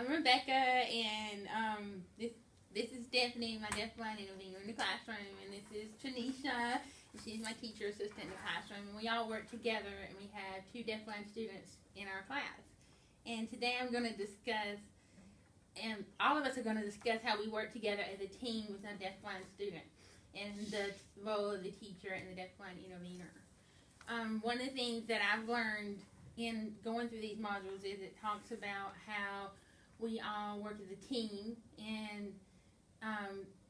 I'm Rebecca, and this is Stephanie, my deafblind intervener in the classroom, and this is Tanisha, and she's my teacher assistant in the classroom, and we all work together, and we have 2 deafblind students in our class. And today I'm going to discuss, and all of us are going to discuss how we work together as a team with a deafblind student, and the role of the teacher and the deafblind intervener. One of the things that I've learned in going through these modules is it talks about how we all work as a team, and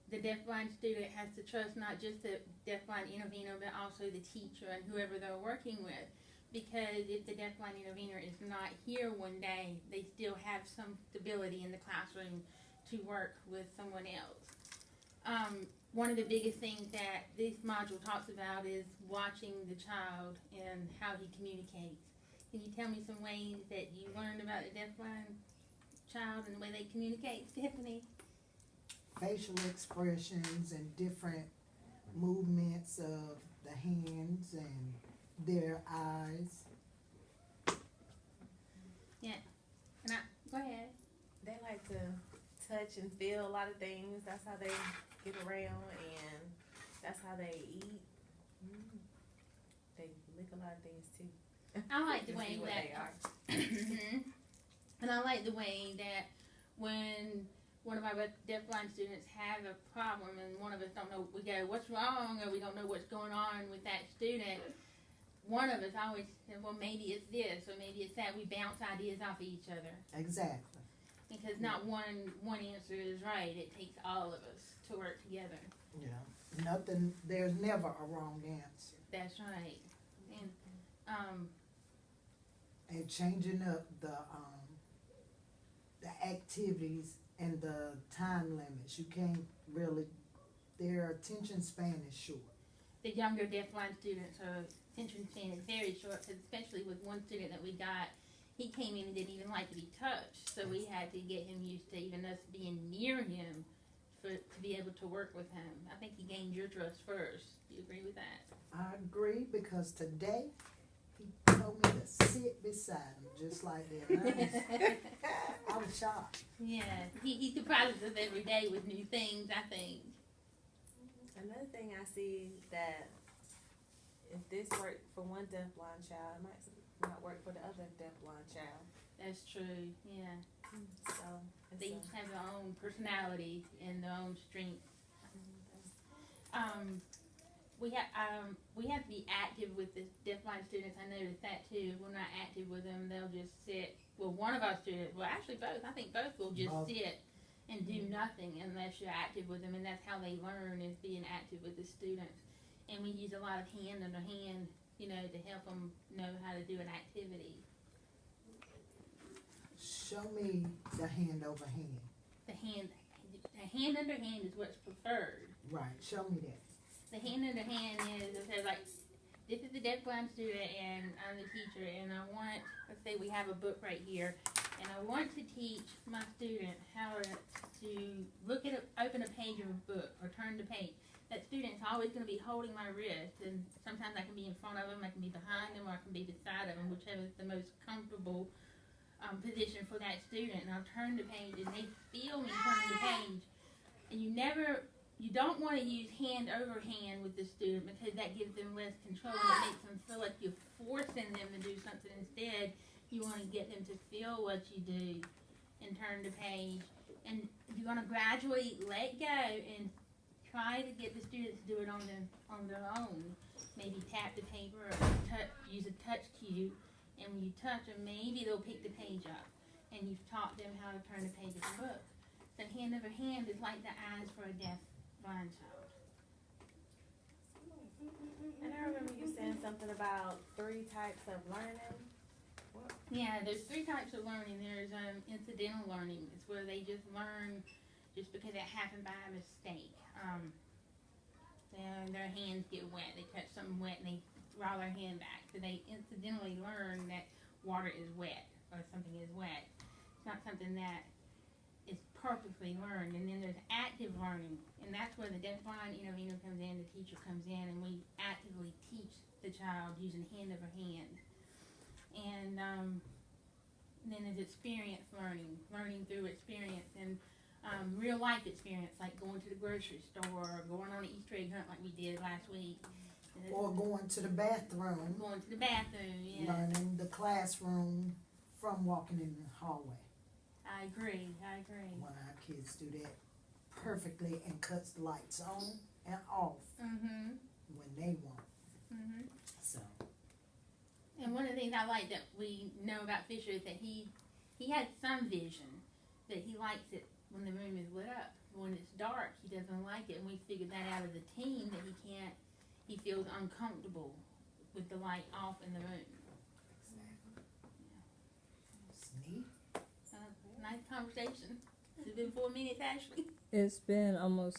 the deafblind student has to trust not just the deafblind intervener but also the teacher and whoever they're working with, because if the deafblind intervener is not here one day, they still have some stability in the classroom to work with someone else. One of the biggest things that this module talks about is watching the child and how he communicates. Can you tell me some ways that you learned about the deafblind child and the way they communicate, Stephanie? Facial expressions and different movements of the hands and their eyes. Yeah. And go ahead. They like to touch and feel a lot of things. That's how they get around, and that's how they eat. They lick a lot of things too. I like the way what that they are. And I like the way that when one of our deafblind students has a problem and one of us don't know, we go, what's wrong, or we don't know what's going on with that student, one of us always says, well, maybe it's this or maybe it's that. We bounce ideas off of each other. Exactly. Because not one answer is right. It takes all of us to work together. Yeah. There's never a wrong answer. That's right. And changing up the activities and the time limits. You can't really, their attention span is short. The younger deafblind students, attention span is very short, especially with one student that we got. He came in and didn't even like to be touched, so we had to get him used to even us being near him to be able to work with him. I think he gained your trust first. Do you agree with that? I agree, because today he told me to sit beside him just like that. I was shocked. Yeah, he surprises us every day with new things, I think. Another thing I see that if this worked for one deafblind child, it might not work for the other deafblind child. That's true, yeah. So They each have their own personality and their own strengths. We have to be active with the deafblind students. I noticed that too. If we're not active with them, they'll just sit. Well, one of our students, well, actually both. I think both will just sit and do nothing unless you're active with them, and that's how they learn, is being active with the students. And we use a lot of hand under hand, to help them know how to do an activity. Show me the hand over hand. The hand under hand is what's preferred. Right, show me that. The hand under hand is, it says like, this is the deafblind student and I'm the teacher, and I want, let's say we have a book right here, and I want to teach my student how to open a page of a book or turn the page. That student's always going to be holding my wrist, and sometimes I can be in front of them, I can be behind them, or I can be beside of them, whichever is the most comfortable position for that student. And I'll turn the page, and they feel me turn the page. And you don't want to use hand over hand with the student, because that gives them less control and it makes them feel like you're forcing them to do something. Instead, you want to get them to feel what you do and turn the page. And you're going to gradually let go and try to get the students to do it on their own. Maybe tap the paper or use a touch cue, and when you touch them, maybe they'll pick the page up, and you've taught them how to turn the page of the book. So hand over hand is like the eyes for a deaf-blind child. And I remember you saying something about 3 types of learning. What? Yeah, there's 3 types of learning. There's incidental learning. It's where they just learn just because it happened by mistake. Their hands get wet. They touch something wet and they draw their hand back. So they incidentally learn that water is wet or something is wet. It's not something that is purposely learned. And then there's active learning, and that's where the deafblind intervener comes in, the teacher comes in, and we actively teach the child using hand over hand. And And then there's experience learning through experience, and real life experience, like going to the grocery store, or going on an Easter egg hunt like we did last week. Or going to the bathroom. Going to the bathroom, yeah. Learning the classroom from walking in the hallway. I agree. When our kids do that perfectly and cuts the lights on and off Mm-hmm. when they want. Mm-hmm. So. And one of the things I like that we know about Fisher is that he has some vision, that he likes it when the room is lit up. When it's dark, he doesn't like it, and we figured that out as a team, that he feels uncomfortable with the light off in the room. It's neat. Nice conversation. It's been 4 minutes, Ashley. It's been almost